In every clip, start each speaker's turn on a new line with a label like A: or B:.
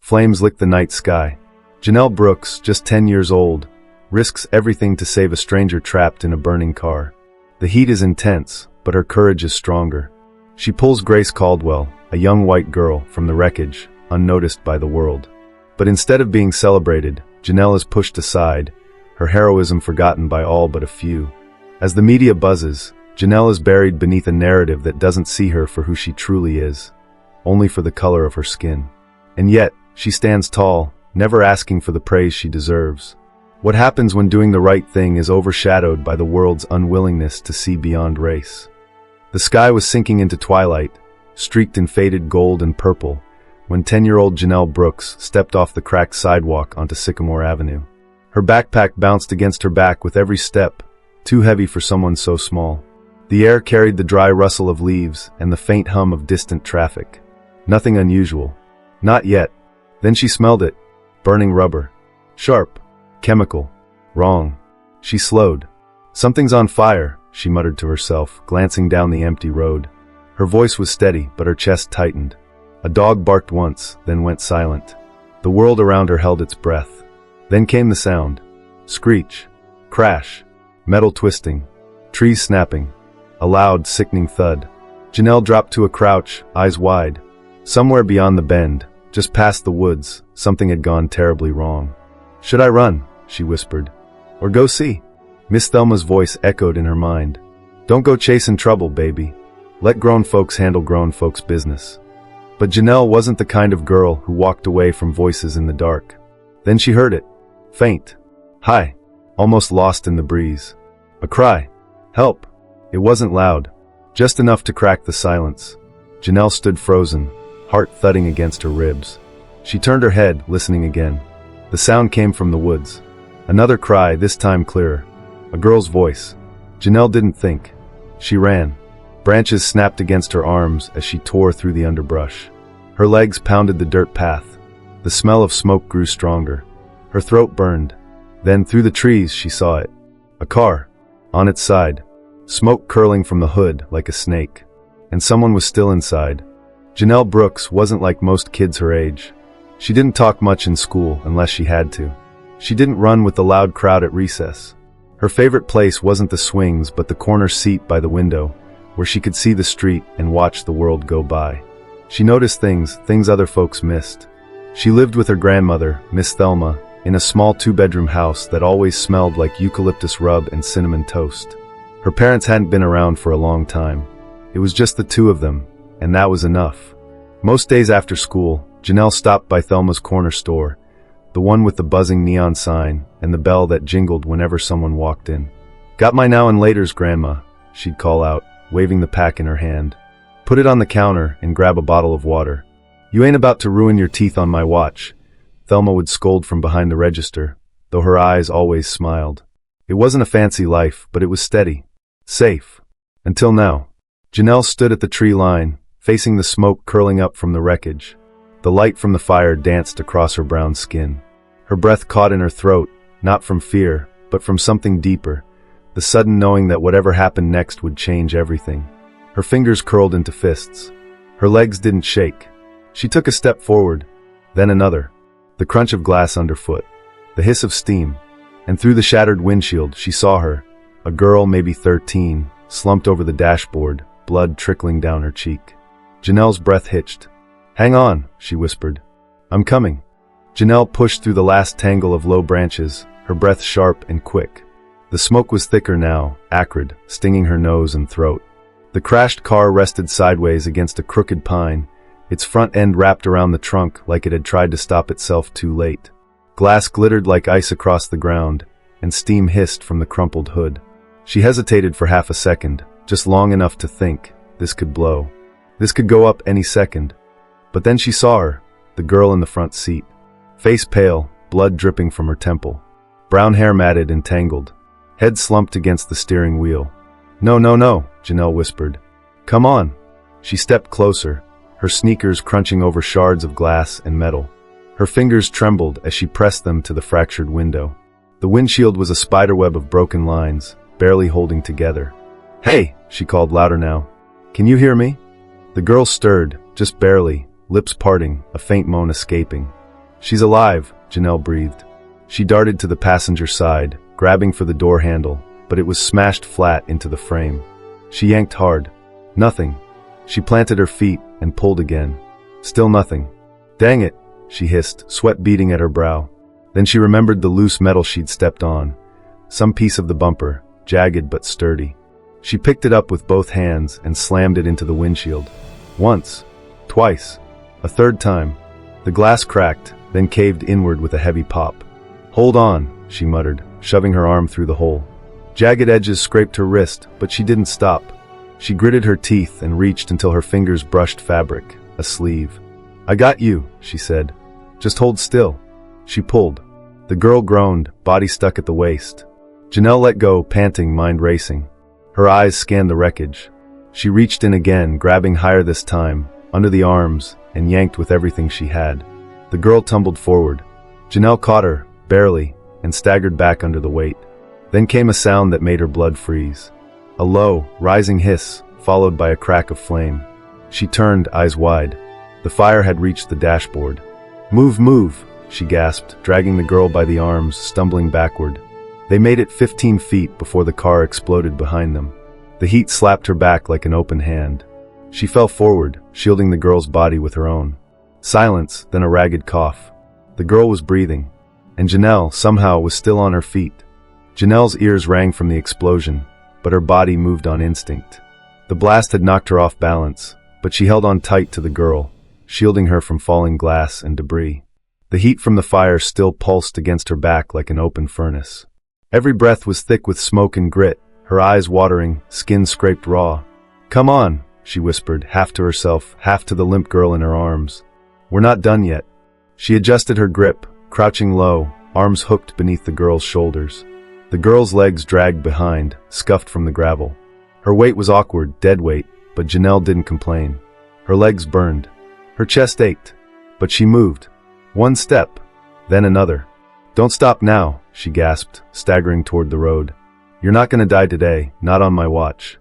A: Flames lick the night sky. Janelle Brooks, just 10 years old, risks everything to save a stranger trapped in a burning car. The heat is intense, but her courage is stronger. She pulls Grace Caldwell, a young white girl, from the wreckage, unnoticed by the world. But instead of being celebrated, Janelle is pushed aside, her heroism forgotten by all but a few. As the media buzzes, Janelle is buried beneath a narrative that doesn't see her for who she truly is, only for the color of her skin. And yet, she stands tall, never asking for the praise she deserves. What happens when doing the right thing is overshadowed by the world's unwillingness to see beyond race? The sky was sinking into twilight, streaked in faded gold and purple, when 10-year-old Janelle Brooks stepped off the cracked sidewalk onto Sycamore Avenue. Her backpack bounced against her back with every step, too heavy for someone so small. The air carried the dry rustle of leaves and the faint hum of distant traffic. Nothing unusual. Not yet. Then she smelled it. Burning rubber. Sharp. Chemical. Wrong. She slowed. Something's on fire, she muttered to herself, glancing down the empty road. Her voice was steady, but her chest tightened. A dog barked once, then went silent. The world around her held its breath. Then came the sound. Screech. Crash. Metal twisting. Trees snapping. A loud, sickening thud. Janelle dropped to a crouch, eyes wide. Somewhere beyond the bend, just past the woods, something had gone terribly wrong. "Should I run?" she whispered. "Or go see?" Miss Thelma's voice echoed in her mind. "Don't go chasing trouble, baby. Let grown folks handle grown folks' business." But Janelle wasn't the kind of girl who walked away from voices in the dark. Then she heard it. Faint. High. Almost lost in the breeze. A cry. Help. It wasn't loud. Just enough to crack the silence. Janelle stood frozen, heart thudding against her ribs. She turned her head, listening again. The sound came from the woods. Another cry, this time clearer. A girl's voice. Janelle didn't think. She ran. Branches snapped against her arms as she tore through the underbrush. Her legs pounded the dirt path. The smell of smoke grew stronger. Her throat burned. Then through the trees she saw it. A car. On its side. Smoke curling from the hood like a snake. And someone was still inside. Janelle Brooks wasn't like most kids her age. She didn't talk much in school unless she had to. She didn't run with the loud crowd at recess. Her favorite place wasn't the swings but the corner seat by the window, where she could see the street and watch the world go by. She noticed things other folks missed. She lived with her grandmother, Miss Thelma, in a small 2-bedroom house that always smelled like eucalyptus rub and cinnamon toast. Her parents hadn't been around for a long time. It was just the two of them, and that was enough. Most days after school, Janelle stopped by Thelma's corner store, the one with the buzzing neon sign and the bell that jingled whenever someone walked in. "Got my now and laters, Grandma," she'd call out, waving the pack in her hand. "Put it on the counter and grab a bottle of water. You ain't about to ruin your teeth on my watch," Thelma would scold from behind the register, though her eyes always smiled. It wasn't a fancy life, but it was steady. Safe. Until now. Janelle stood at the tree line, facing the smoke curling up from the wreckage. The light from the fire danced across her brown skin. Her breath caught in her throat, not from fear, but from something deeper, the sudden knowing that whatever happened next would change everything. Her fingers curled into fists. Her legs didn't shake. She took a step forward, then another. The crunch of glass underfoot. The hiss of steam. And through the shattered windshield, she saw her, a girl maybe 13, slumped over the dashboard, blood trickling down her cheek. Janelle's breath hitched. "Hang on," she whispered. "I'm coming." Janelle pushed through the last tangle of low branches, her breath sharp and quick. The smoke was thicker now, acrid, stinging her nose and throat. The crashed car rested sideways against a crooked pine, its front end wrapped around the trunk like it had tried to stop itself too late. Glass glittered like ice across the ground, and steam hissed from the crumpled hood. She hesitated for half a second, just long enough to think, this could blow. This could go up any second. But then she saw her, the girl in the front seat. Face pale, blood dripping from her temple. Brown hair matted and tangled. Head slumped against the steering wheel. "No, no, no," Janelle whispered. "Come on." She stepped closer, her sneakers crunching over shards of glass and metal. Her fingers trembled as she pressed them to the fractured window. The windshield was a spiderweb of broken lines, barely holding together. "Hey," she called louder now. "Can you hear me?" The girl stirred, just barely, lips parting, a faint moan escaping. She's alive, Janelle breathed. She darted to the passenger side, grabbing for the door handle, but it was smashed flat into the frame. She yanked hard. Nothing. She planted her feet and pulled again. Still nothing. Dang it, she hissed, sweat beading at her brow. Then she remembered the loose metal she'd stepped on. Some piece of the bumper, jagged but sturdy. She picked it up with both hands and slammed it into the windshield. Once. Twice. A third time. The glass cracked, then caved inward with a heavy pop. Hold on, she muttered, shoving her arm through the hole. Jagged edges scraped her wrist, but she didn't stop. She gritted her teeth and reached until her fingers brushed fabric, a sleeve. I got you, she said. Just hold still. She pulled. The girl groaned, body stuck at the waist. Janelle let go, panting, mind racing. Her eyes scanned the wreckage. She reached in again, grabbing higher this time, under the arms, and yanked with everything she had. The girl tumbled forward. Janelle caught her, barely, and staggered back under the weight. Then came a sound that made her blood freeze. A low, rising hiss, followed by a crack of flame. She turned, eyes wide. The fire had reached the dashboard. Move, move, she gasped, dragging the girl by the arms, stumbling backward. They made it 15 feet before the car exploded behind them. The heat slapped her back like an open hand. She fell forward, shielding the girl's body with her own. Silence, then a ragged cough. The girl was breathing, and Janelle, somehow, was still on her feet. Janelle's ears rang from the explosion, but her body moved on instinct. The blast had knocked her off balance, but she held on tight to the girl, shielding her from falling glass and debris. The heat from the fire still pulsed against her back like an open furnace. Every breath was thick with smoke and grit, her eyes watering, skin scraped raw. Come on, she whispered, half to herself, half to the limp girl in her arms. We're not done yet. She adjusted her grip, crouching low, arms hooked beneath the girl's shoulders. The girl's legs dragged behind, scuffed from the gravel. Her weight was awkward, dead weight, but Janelle didn't complain. Her legs burned. Her chest ached. But she moved. One step, then another. Don't stop now, she gasped, staggering toward the road. You're not gonna die today, not on my watch.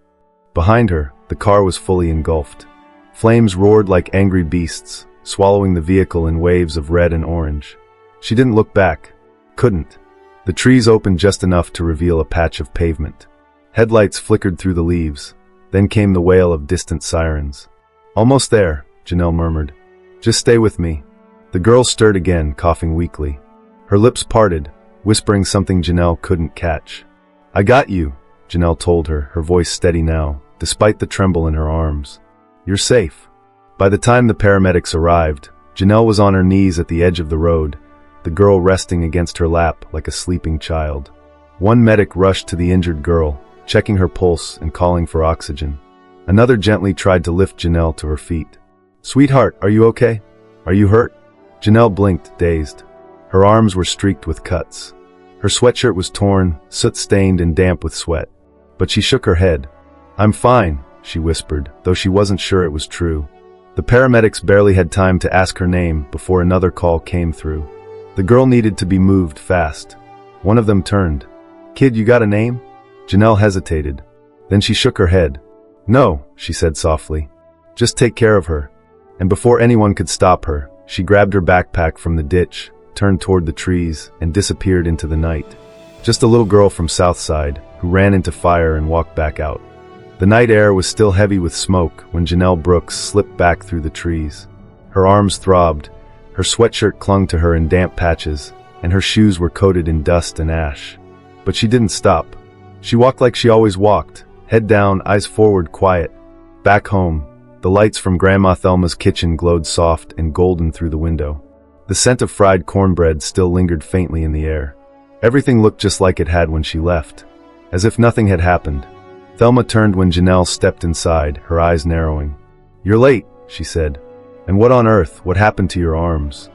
A: Behind her, the car was fully engulfed. Flames roared like angry beasts, swallowing the vehicle in waves of red and orange. She didn't look back. Couldn't. The trees opened just enough to reveal a patch of pavement. Headlights flickered through the leaves. Then came the wail of distant sirens. Almost there, Janelle murmured. Just stay with me. The girl stirred again, coughing weakly. Her lips parted, whispering something Janelle couldn't catch. I got you, Janelle told her, her voice steady now, despite the tremble in her arms. You're safe. By the time the paramedics arrived, Janelle was on her knees at the edge of the road, the girl resting against her lap like a sleeping child. One medic rushed to the injured girl, checking her pulse and calling for oxygen. Another gently tried to lift Janelle to her feet. Sweetheart, are you okay? Are you hurt? Janelle blinked, dazed. Her arms were streaked with cuts. Her sweatshirt was torn, soot-stained and damp with sweat. But she shook her head. I'm fine, she whispered, though she wasn't sure it was true. The paramedics barely had time to ask her name before another call came through. The girl needed to be moved fast. One of them turned. Kid, you got a name? Janelle hesitated. Then she shook her head. No, she said softly. Just take care of her. And before anyone could stop her, she grabbed her backpack from the ditch, turned toward the trees, and disappeared into the night. Just a little girl from Southside, who ran into fire and walked back out. The night air was still heavy with smoke when Janelle Brooks slipped back through the trees. Her arms throbbed, her sweatshirt clung to her in damp patches, and her shoes were coated in dust and ash. But she didn't stop. She walked like she always walked, head down, eyes forward, quiet. Back home, the lights from Grandma Thelma's kitchen glowed soft and golden through the window. The scent of fried cornbread still lingered faintly in the air. Everything looked just like it had when she left, as if nothing had happened. Thelma turned when Janelle stepped inside, her eyes narrowing. You're late, she said. And what on earth, what happened to your arms?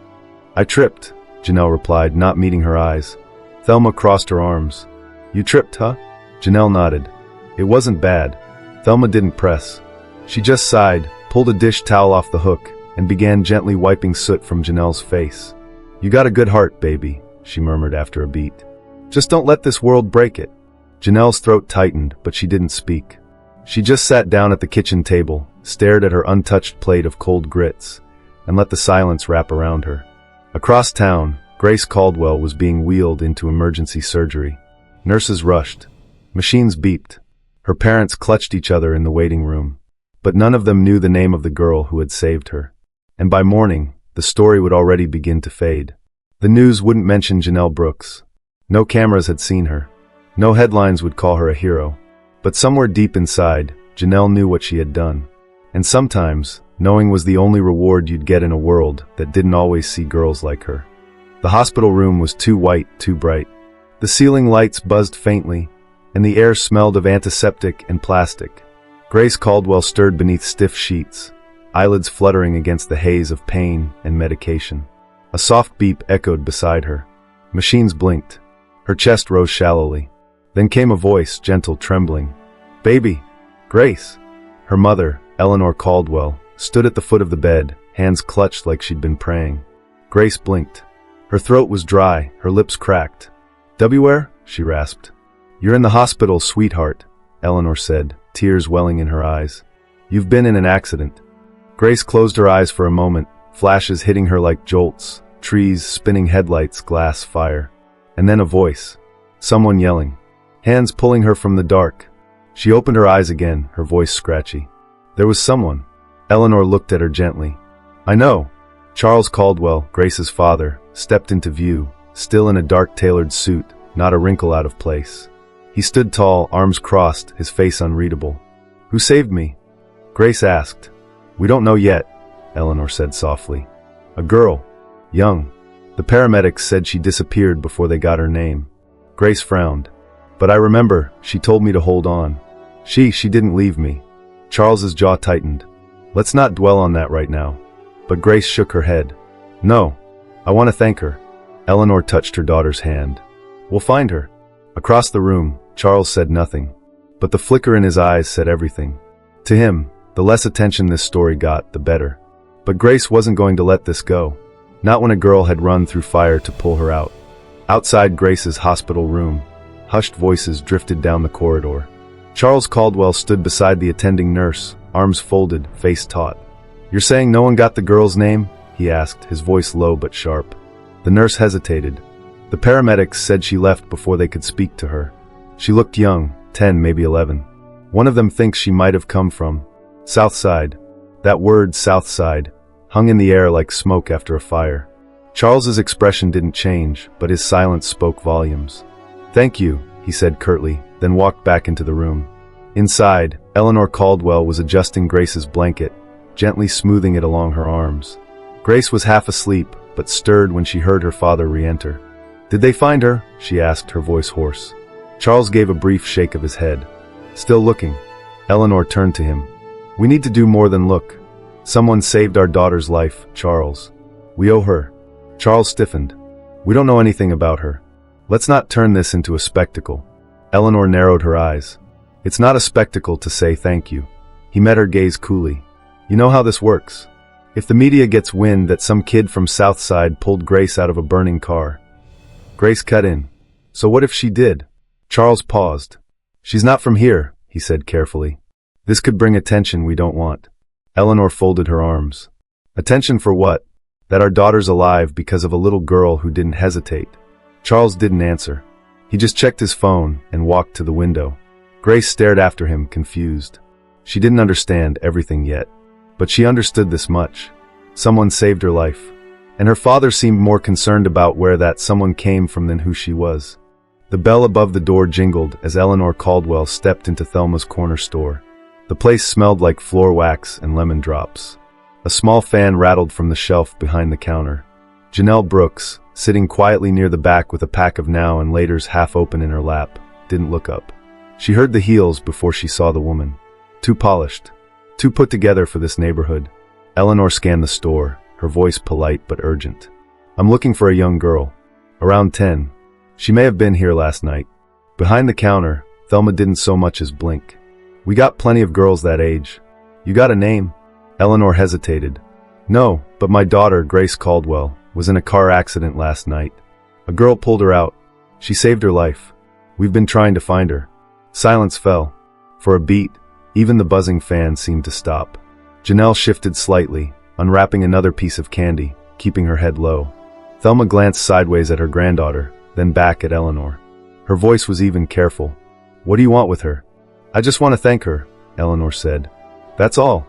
A: I tripped, Janelle replied, not meeting her eyes. Thelma crossed her arms. You tripped, huh? Janelle nodded. It wasn't bad. Thelma didn't press. She just sighed, pulled a dish towel off the hook, and began gently wiping soot from Janelle's face. You got a good heart, baby, she murmured after a beat. Just don't let this world break it. Janelle's throat tightened, but she didn't speak. She just sat down at the kitchen table, stared at her untouched plate of cold grits, and let the silence wrap around her. Across town, Grace Caldwell was being wheeled into emergency surgery. Nurses rushed. Machines beeped. Her parents clutched each other in the waiting room. But none of them knew the name of the girl who had saved her. And by morning, the story would already begin to fade. The news wouldn't mention Janelle Brooks. No cameras had seen her. No headlines would call her a hero. But somewhere deep inside, Janelle knew what she had done. And sometimes, knowing was the only reward you'd get in a world that didn't always see girls like her. The hospital room was too white, too bright. The ceiling lights buzzed faintly, and the air smelled of antiseptic and plastic. Grace Caldwell stirred beneath stiff sheets, eyelids fluttering against the haze of pain and medication. A soft beep echoed beside her. Machines blinked. Her chest rose shallowly. Then came a voice, gentle, trembling. "Baby! Grace!" Her mother, Eleanor Caldwell, stood at the foot of the bed, hands clutched like she'd been praying. Grace blinked. Her throat was dry, her lips cracked. "Where?" she rasped. "You're in the hospital, sweetheart," Eleanor said, tears welling in her eyes. "You've been in an accident." Grace closed her eyes for a moment, flashes hitting her like jolts, trees, spinning headlights, glass, fire. And then a voice. Someone yelling. Hands pulling her from the dark. She opened her eyes again, her voice scratchy. There was someone. Eleanor looked at her gently. "I know." Charles Caldwell, Grace's father, stepped into view, still in a dark tailored suit, not a wrinkle out of place. He stood tall, arms crossed, his face unreadable. "Who saved me?" Grace asked. "We don't know yet," Eleanor said softly. "A girl. Young. The paramedics said she disappeared before they got her name." Grace frowned. "But I remember, she told me to hold on. She didn't leave me." Charles's jaw tightened. "Let's not dwell on that right now." But Grace shook her head. "No. I want to thank her." Eleanor touched her daughter's hand. "We'll find her." Across the room, Charles said nothing. But the flicker in his eyes said everything. To him, the less attention this story got, the better. But Grace wasn't going to let this go. Not when a girl had run through fire to pull her out. Outside Grace's hospital room, hushed voices drifted down the corridor. Charles Caldwell stood beside the attending nurse, arms folded, face taut. "You're saying no one got the girl's name?" he asked, his voice low but sharp. The nurse hesitated. The paramedics said she left before they could speak to her. She looked young, 10, maybe 11. One of them thinks she might have come from Southside. That word, Southside, hung in the air like smoke after a fire. Charles's expression didn't change, but his silence spoke volumes. "Thank you," he said curtly, then walked back into the room. Inside, Eleanor Caldwell was adjusting Grace's blanket, gently smoothing it along her arms. Grace was half asleep, but stirred when she heard her father re-enter. "Did they find her?" she asked, her voice hoarse. Charles gave a brief shake of his head. "Still looking." Eleanor turned to him. "We need to do more than look. Someone saved our daughter's life, Charles. We owe her." Charles stiffened. "We don't know anything about her. Let's not turn this into a spectacle." Eleanor narrowed her eyes. "It's not a spectacle to say thank you." He met her gaze coolly. "You know how this works. If the media gets wind that some kid from Southside pulled Grace out of a burning car." Grace cut in. "So what if she did?" Charles paused. "She's not from here," he said carefully. "This could bring attention we don't want." Eleanor folded her arms. "Attention for what? That our daughter's alive because of a little girl who didn't hesitate." Charles didn't answer. He just checked his phone and walked to the window. Grace stared after him, confused. She didn't understand everything yet, but she understood this much. Someone saved her life. And her father seemed more concerned about where that someone came from than who she was. The bell above the door jingled as Eleanor Caldwell stepped into Thelma's corner store. The place smelled like floor wax and lemon drops. A small fan rattled from the shelf behind the counter. Janelle Brooks, sitting quietly near the back with a pack of now and laters half open in her lap, didn't look up. She heard the heels before she saw the woman. Too polished. Too put together for this neighborhood. Eleanor scanned the store, her voice polite but urgent. "I'm looking for a young girl. Around 10. She may have been here last night." Behind the counter, Thelma didn't so much as blink. "We got plenty of girls that age. You got a name?" Eleanor hesitated. "No, but my daughter, Grace Caldwell, was in a car accident last night. A girl pulled her out. She saved her life. We've been trying to find her." Silence fell. For a beat, even the buzzing fan seemed to stop. Janelle shifted slightly, unwrapping another piece of candy, keeping her head low. Thelma glanced sideways at her granddaughter, then back at Eleanor. Her voice was even careful. "What do you want with her?" "I just want to thank her," Eleanor said. "That's all?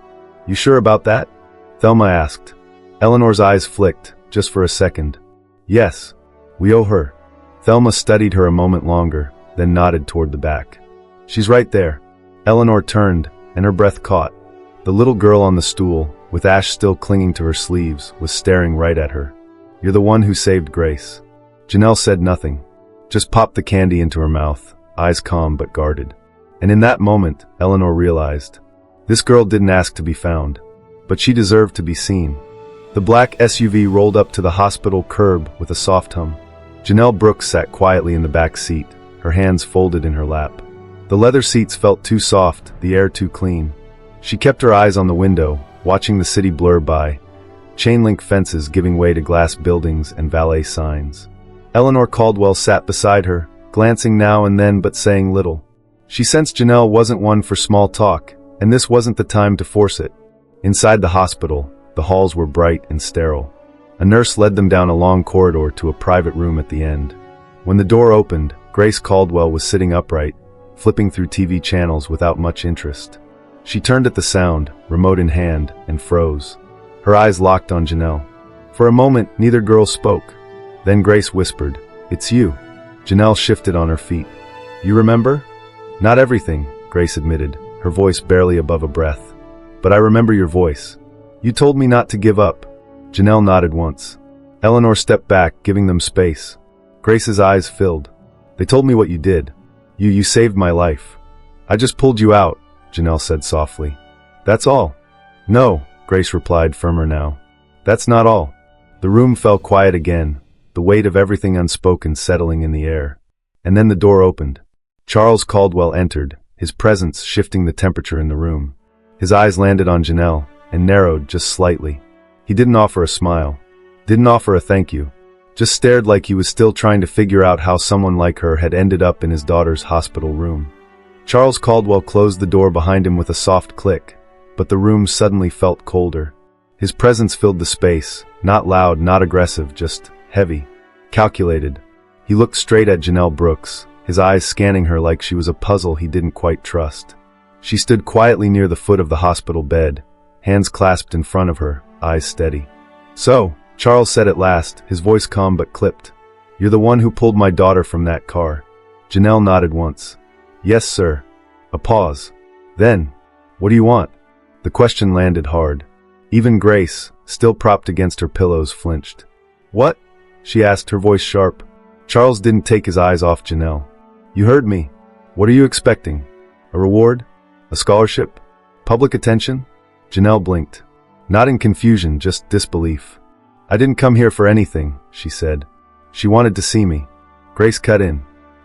A: You sure about that?" Thelma asked. Eleanor's eyes flicked, just for a second. "Yes. We owe her." Thelma studied her a moment longer, then nodded toward the back. "She's right there." Eleanor turned, and her breath caught. The little girl on the stool, with ash still clinging to her sleeves, was staring right at her. "You're the one who saved Grace." Janelle said nothing, just popped the candy into her mouth, eyes calm but guarded. And in that moment, Eleanor realized, this girl didn't ask to be found, but she deserved to be seen. The black SUV rolled up to the hospital curb with a soft hum. Janelle Brooks sat quietly in the back seat, her hands folded in her lap. The leather seats felt too soft, the air too clean. She kept her eyes on the window, watching the city blur by, chain-link fences giving way to glass buildings and valet signs. Eleanor Caldwell sat beside her, glancing now and then but saying little. She sensed Janelle wasn't one for small talk, and this wasn't the time to force it. Inside the hospital, the halls were bright and sterile. A nurse led them down a long corridor to a private room at the end. When the door opened, Grace Caldwell was sitting upright, flipping through TV channels without much interest. She turned at the sound, remote in hand, and froze. Her eyes locked on Janelle. For a moment, neither girl spoke. Then Grace whispered, "It's you." Janelle shifted on her feet. "You remember?" "Not everything," Grace admitted, her voice barely above a breath. "But I remember your voice. You told me not to give up." Janelle nodded once. Eleanor stepped back, giving them space. Grace's eyes filled. "They told me what you did. You saved my life." "I just pulled you out," Janelle said softly. "That's all." "No," Grace replied, firmer now. "That's not all." The room fell quiet again, the weight of everything unspoken settling in the air. And then the door opened. Charles Caldwell entered, his presence shifting the temperature in the room. His eyes landed on Janelle, and narrowed just slightly. He didn't offer a smile, didn't offer a thank you, just stared like he was still trying to figure out how someone like her had ended up in his daughter's hospital room. Charles Caldwell closed the door behind him with a soft click, but the room suddenly felt colder. His presence filled the space, not loud, not aggressive, just heavy, calculated. He looked straight at Janelle Brooks, his eyes scanning her like she was a puzzle he didn't quite trust. She stood quietly near the foot of the hospital bed, hands clasped in front of her, eyes steady. "So," Charles said at last, his voice calm but clipped, "you're the one who pulled my daughter from that car." Janelle nodded once. "Yes, sir." A pause. Then, "What do you want?" The question landed hard. Even Grace, still propped against her pillows, flinched. "What?" she asked, her voice sharp. Charles didn't take his eyes off Janelle. "You heard me. What are you expecting? A reward? A scholarship? Public attention?" Janelle blinked. Not in confusion, just disbelief. "I didn't come here for anything," she said. "She wanted to see me." Grace cut in.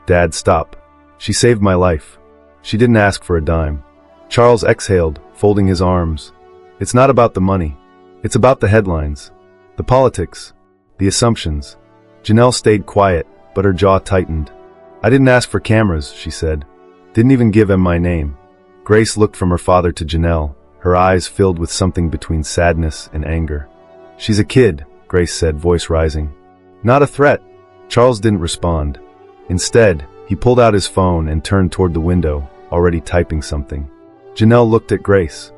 A: "Dad, stop. She saved my life. She didn't ask for a dime." Charles exhaled, folding his arms. "It's not about the money. It's about the headlines. The politics. The assumptions." Janelle stayed quiet, but her jaw tightened. "I didn't ask for cameras," she said. "Didn't even give him my name." Grace looked from her father to Janelle, her eyes filled with something between sadness and anger. "She's a kid," Grace said, voice rising. "Not a threat." Charles didn't respond. Instead, he pulled out his phone and turned toward the window, already typing something. Janelle looked at Grace.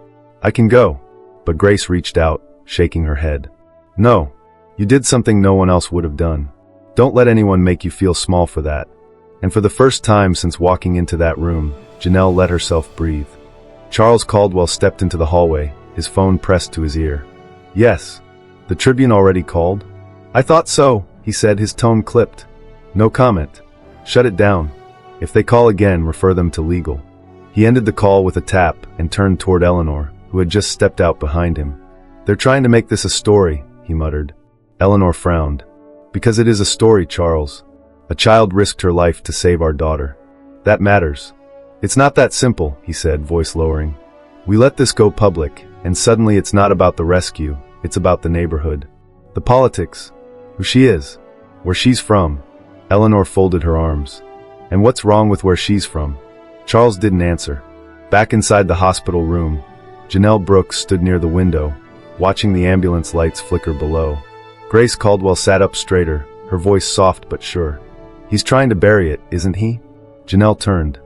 A: "I can go." But Grace reached out, shaking her head. "No. You did something no one else would have done. Don't let anyone make you feel small for that." And for the first time since walking into that room, Janelle let herself breathe. Charles Caldwell stepped into the hallway, his phone pressed to his ear. "Yes. The Tribune already called?" "I thought so," he said, his tone clipped. "No comment. Shut it down. If they call again, refer them to legal." He ended the call with a tap and turned toward Eleanor, who had just stepped out behind him. "They're trying to make this a story," he muttered. Eleanor frowned. "Because it is a story, Charles. A child risked her life to save our daughter. That matters." "It's not that simple," he said, voice lowering. "We let this go public, and suddenly it's not about the rescue, it's about the neighborhood. The politics. Who she is. Where she's from." Eleanor folded her arms. "And what's wrong with where she's from?" Charles didn't answer. Back inside the hospital room, Janelle Brooks stood near the window, watching the ambulance lights flicker below. Grace Caldwell sat up straighter, her voice soft but sure. He's trying to bury it, isn't he? Janelle turned.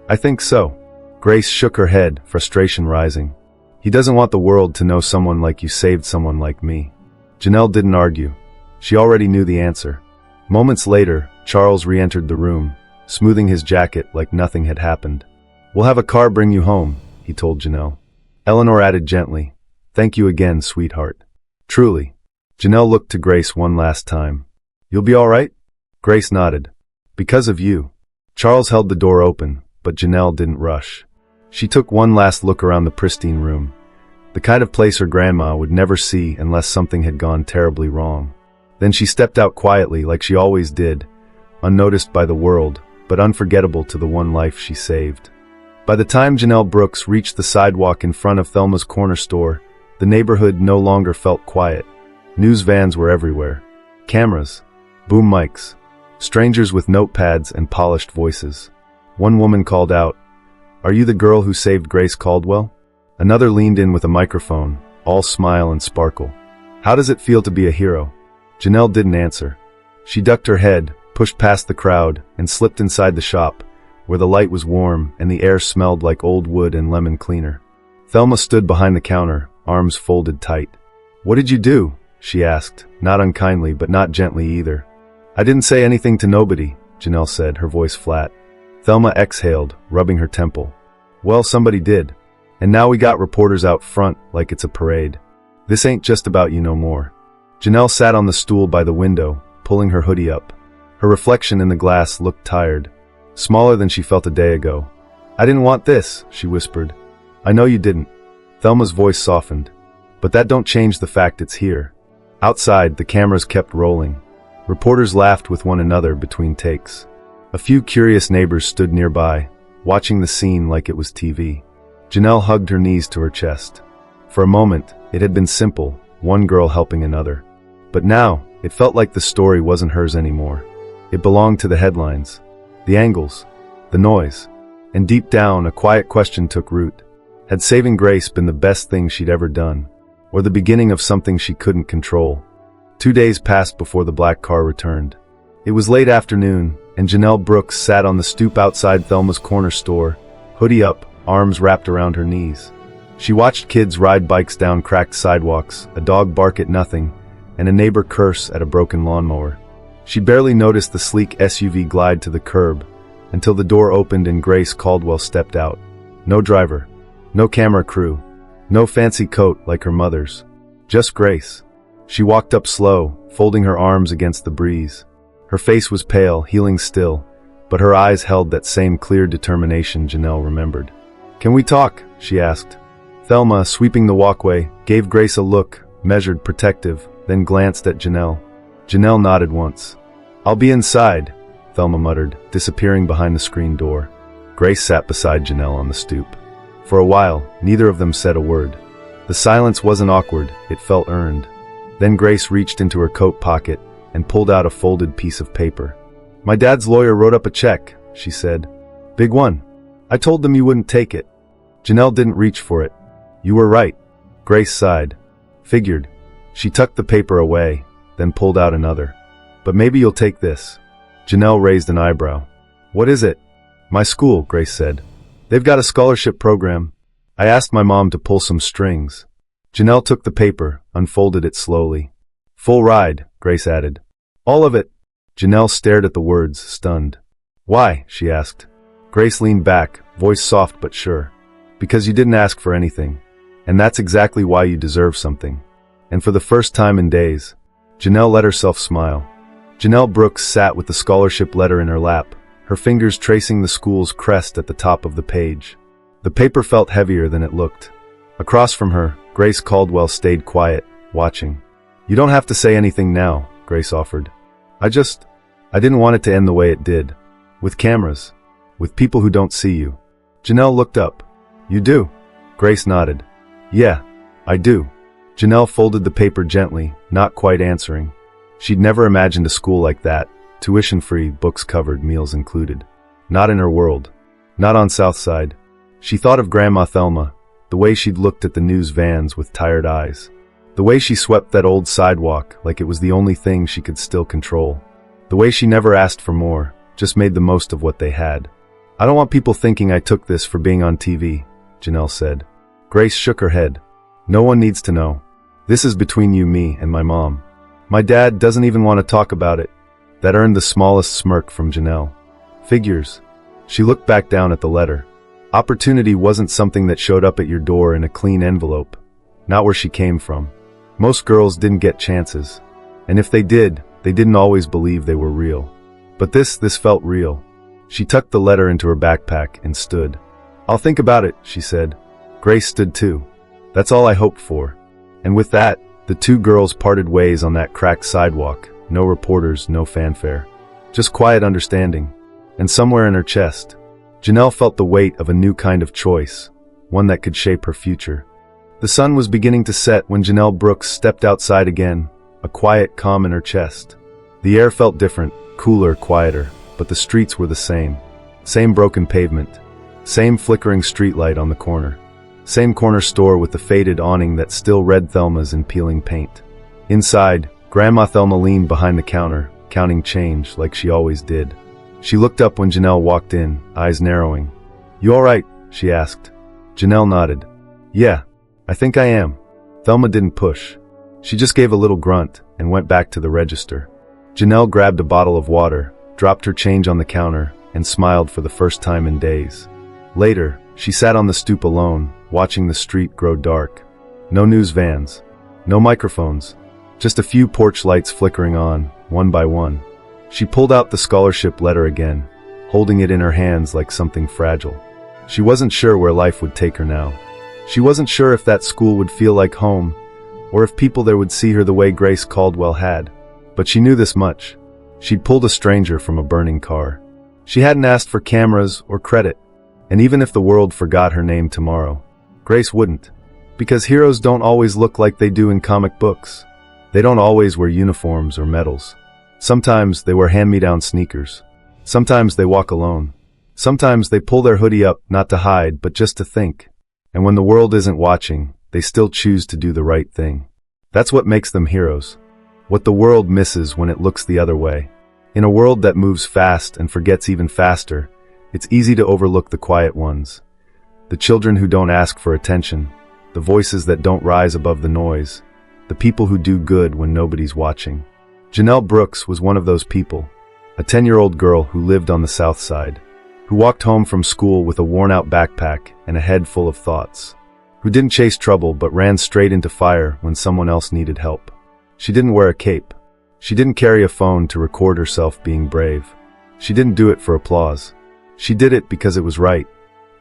A: I think so. Grace shook her head, frustration rising. He doesn't want the world to know someone like you saved someone like me. Janelle didn't argue. She already knew the answer. Moments later, Charles re-entered the room, smoothing his jacket like nothing had happened. We'll have a car bring you home, he told Janelle. Eleanor added gently, thank you again, sweetheart. Truly. Janelle looked to Grace one last time. You'll be all right? Grace nodded. Because of you. Charles held the door open, but Janelle didn't rush. She took one last look around the pristine room, the kind of place her grandma would never see unless something had gone terribly wrong. Then she stepped out quietly like she always did, unnoticed by the world, but unforgettable to the one life she saved. By the time Janelle Brooks reached the sidewalk in front of Thelma's corner store, the neighborhood no longer felt quiet. News vans were everywhere. Cameras, boom mics, strangers with notepads and polished voices. One woman called out, "Are you the girl who saved Grace Caldwell?" Another leaned in with a microphone, all smile and sparkle. How does it feel to be a hero? Janelle didn't answer. She ducked her head, pushed past the crowd, and slipped inside the shop, where the light was warm and the air smelled like old wood and lemon cleaner. Thelma stood behind the counter, arms folded tight. What did you do? She asked, not unkindly but not gently either. I didn't say anything to nobody, Janelle said, her voice flat. Thelma exhaled, rubbing her temple. Well, somebody did. And now we got reporters out front like it's a parade. This ain't just about you no more. Janelle sat on the stool by the window, pulling her hoodie up. Her reflection in the glass looked tired, smaller than she felt a day ago. I didn't want this, she whispered. I know you didn't. Thelma's voice softened. But that don't change the fact it's here. Outside, the cameras kept rolling. Reporters laughed with one another between takes. A few curious neighbors stood nearby, watching the scene like it was TV. Janelle hugged her knees to her chest. For a moment, it had been simple, one girl helping another. But now, it felt like the story wasn't hers anymore. It belonged to the headlines, the angles, the noise. And deep down, a quiet question took root. Had saving Grace been the best thing she'd ever done, or the beginning of something she couldn't control? 2 days passed before the black car returned. It was late afternoon, and Janelle Brooks sat on the stoop outside Thelma's corner store, hoodie up, arms wrapped around her knees. She watched kids ride bikes down cracked sidewalks, a dog bark at nothing, and a neighbor curse at a broken lawnmower. She barely noticed the sleek SUV glide to the curb, until the door opened and Grace Caldwell stepped out. No driver, no camera crew, no fancy coat like her mother's. Just Grace. She walked up slow, folding her arms against the breeze. Her face was pale, healing still, but her eyes held that same clear determination Janelle remembered. Can we talk? She asked. Thelma, sweeping the walkway, gave Grace a look, measured, protective, then glanced at Janelle. Janelle nodded once. I'll be inside, Thelma muttered, disappearing behind the screen door. Grace sat beside Janelle on the stoop. For a while, neither of them said a word. The silence wasn't awkward, it felt earned. Then Grace reached into her coat pocket and pulled out a folded piece of paper. My dad's lawyer wrote up a check, she said. Big one. I told them you wouldn't take it. Janelle didn't reach for it. You were right. Grace sighed. Figured. She tucked the paper away, then pulled out another. But maybe you'll take this. Janelle raised an eyebrow. What is it? My school, Grace said. They've got a scholarship program. I asked my mom to pull some strings. Janelle took the paper, unfolded it slowly. Full ride, Grace added. All of it. Janelle stared at the words, stunned. Why? She asked. Grace leaned back, voice soft but sure. Because you didn't ask for anything. And that's exactly why you deserve something. And for the first time in days, Janelle let herself smile. Janelle Brooks sat with the scholarship letter in her lap, her fingers tracing the school's crest at the top of the page. The paper felt heavier than it looked. Across from her, Grace Caldwell stayed quiet, watching. You don't have to say anything now, Grace offered. I didn't want it to end the way it did. With cameras. With people who don't see you. Janelle looked up. You do? Grace nodded. Yeah, I do. Janelle folded the paper gently, not quite answering. She'd never imagined a school like that, tuition-free, books covered, meals included. Not in her world. Not on Southside. She thought of Grandma Thelma, the way she'd looked at the news vans with tired eyes. The way she swept that old sidewalk like it was the only thing she could still control. The way she never asked for more, just made the most of what they had. I don't want people thinking I took this for being on TV, Janelle said. Grace shook her head. No one needs to know. This is between you, me, and my mom. My dad doesn't even want to talk about it. That earned the smallest smirk from Janelle. Figures. She looked back down at the letter. Opportunity wasn't something that showed up at your door in a clean envelope. Not where she came from. Most girls didn't get chances. And if they did, they didn't always believe they were real. But this felt real. She tucked the letter into her backpack and stood. I'll think about it, she said. Grace stood too. That's all I hoped for. And with that, the two girls parted ways on that cracked sidewalk. No reporters, no fanfare. Just quiet understanding. And somewhere in her chest, Janelle felt the weight of a new kind of choice, one that could shape her future. The sun was beginning to set when Janelle Brooks stepped outside again, a quiet calm in her chest. The air felt different, cooler, quieter, but the streets were the same. Same broken pavement. Same flickering streetlight on the corner. Same corner store with the faded awning that still read Thelma's in peeling paint. Inside, Grandma Thelma leaned behind the counter, counting change like she always did. She looked up when Janelle walked in, eyes narrowing. You all right? She asked. Janelle nodded. Yeah, I think I am. Thelma didn't push. She just gave a little grunt and went back to the register. Janelle grabbed a bottle of water, dropped her change on the counter, and smiled for the first time in days. Later, she sat on the stoop alone, watching the street grow dark. No news vans. No microphones. Just a few porch lights flickering on, one by one. She pulled out the scholarship letter again, holding it in her hands like something fragile. She wasn't sure where life would take her now. She wasn't sure if that school would feel like home, or if people there would see her the way Grace Caldwell had. But she knew this much. She'd pulled a stranger from a burning car. She hadn't asked for cameras or credit. And even if the world forgot her name tomorrow, Grace wouldn't. Because heroes don't always look like they do in comic books. They don't always wear uniforms or medals. Sometimes they wear hand-me-down sneakers. Sometimes they walk alone. Sometimes they pull their hoodie up not to hide but just to think. And when the world isn't watching, they still choose to do the right thing. That's what makes them heroes. What the world misses when it looks the other way. In a world that moves fast and forgets even faster, it's easy to overlook the quiet ones. The children who don't ask for attention. The voices that don't rise above the noise. The people who do good when nobody's watching. Janelle Brooks was one of those people. A 10-year-old girl who lived on the Southside. Who walked home from school with a worn-out backpack and a head full of thoughts. Who didn't chase trouble but ran straight into fire when someone else needed help. She didn't wear a cape. She didn't carry a phone to record herself being brave. She didn't do it for applause. She did it because it was right.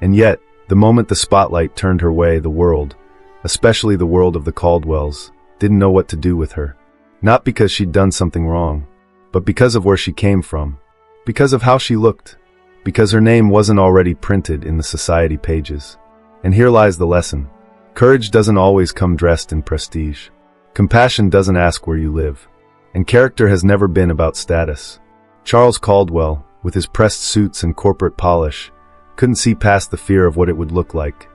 A: And yet, the moment the spotlight turned her way, the world, especially the world of the Caldwells, didn't know what to do with her. Not because she'd done something wrong, but because of where she came from. Because of how she looked. Because her name wasn't already printed in the society pages. And here lies the lesson. Courage doesn't always come dressed in prestige. Compassion doesn't ask where you live. And character has never been about status. Charles Caldwell, with his pressed suits and corporate polish, couldn't see past the fear of what it would look like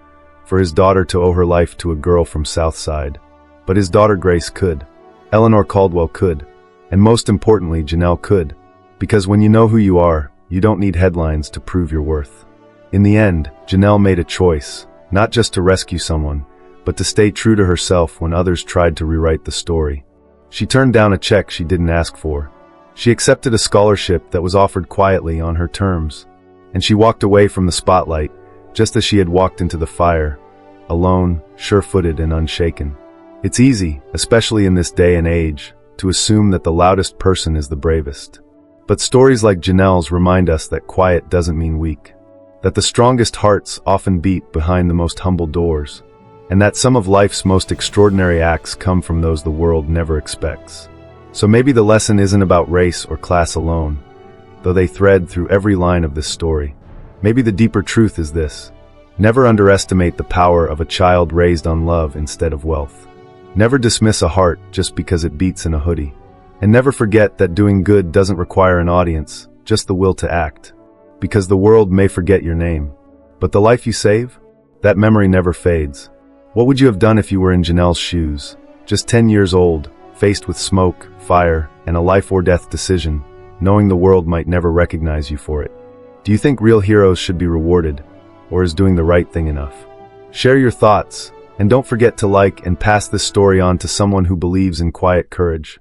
A: for his daughter to owe her life to a girl from Southside. But his daughter Grace could. Eleanor Caldwell could. And most importantly, Janelle could. Because when you know who you are, you don't need headlines to prove your worth. In the end, Janelle made a choice, not just to rescue someone, but to stay true to herself when others tried to rewrite the story. She turned down a check she didn't ask for. She accepted a scholarship that was offered quietly on her terms. And she walked away from the spotlight, just as she had walked into the fire, alone, sure-footed and unshaken. It's easy, especially in this day and age, to assume that the loudest person is the bravest. But stories like Janelle's remind us that quiet doesn't mean weak. That the strongest hearts often beat behind the most humble doors. And that some of life's most extraordinary acts come from those the world never expects. So maybe the lesson isn't about race or class alone, though they thread through every line of this story. Maybe the deeper truth is this. Never underestimate the power of a child raised on love instead of wealth. Never dismiss a heart just because it beats in a hoodie. And never forget that doing good doesn't require an audience, just the will to act. Because the world may forget your name. But the life you save? That memory never fades. What would you have done if you were in Janelle's shoes? just 10 years old, faced with smoke, fire, and a life-or-death decision, knowing the world might never recognize you for it. Do you think real heroes should be rewarded, or is doing the right thing enough? Share your thoughts, and don't forget to like and pass this story on to someone who believes in quiet courage.